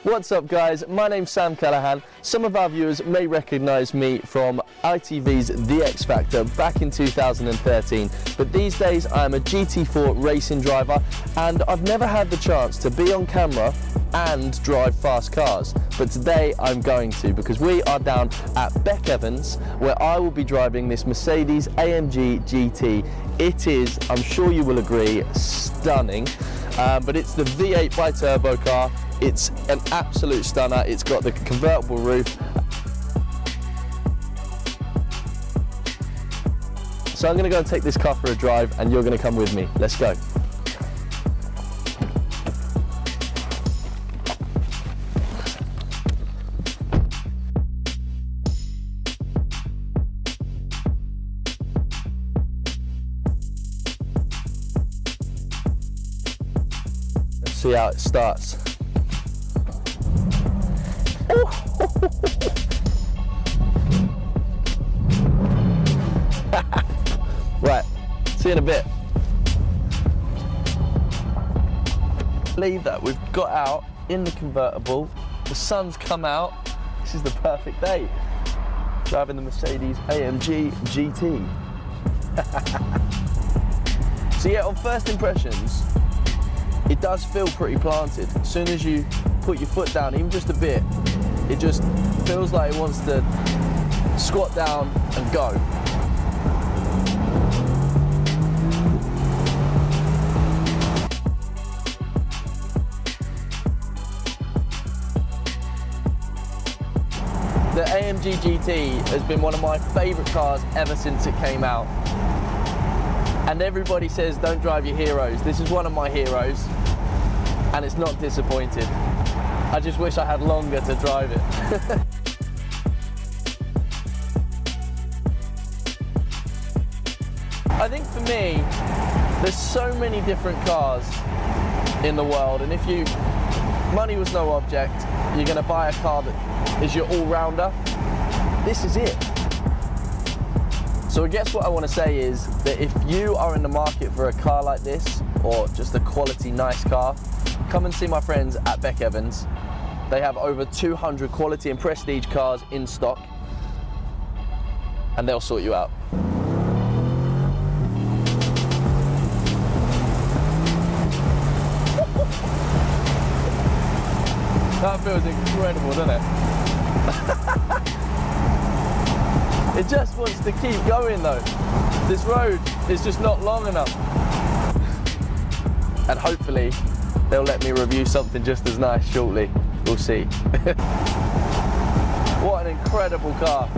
What's up guys, my name's Sam Callahan. Some of our viewers may recognise me from ITV's The X Factor back in 2013, but these days I'm a GT4 racing driver and I've never had the chance to be on camera and drive fast cars. But today I'm going to, because we are down at BeckEvans where I will be driving this Mercedes AMG GT. It is, I'm sure you will agree, stunning, but it's the V8 bi-turbo car. It's an absolute stunner. It's got the convertible roof. So I'm going to go and take this car for a drive and you're going to come with me. Let's go. Let's see how it starts. Right, see you in a bit. Believe that we've got out in the convertible, the sun's come out, this is the perfect day. Driving the Mercedes AMG GT. So yeah, on first impressions, it does feel pretty planted. As soon as you put your foot down, even just a bit, it just feels like it wants to squat down and go. The AMG GT has been one of my favourite cars ever since it came out. And everybody says don't drive your heroes. This is one of my heroes and it's not disappointed. I just wish I had longer to drive it. I think for me, there's so many different cars in the world, and if money was no object, you're gonna buy a car that is your all-rounder. This is it. So I guess what I want to say is that if you are in the market for a car like this, or just a quality nice car, come and see my friends at BeckEvans. They have over 200 quality and prestige cars in stock, and they'll sort you out. That feels incredible, doesn't it? It just wants to keep going though. This road is just not long enough. And hopefully they'll let me review something just as nice shortly. We'll see. What an incredible car.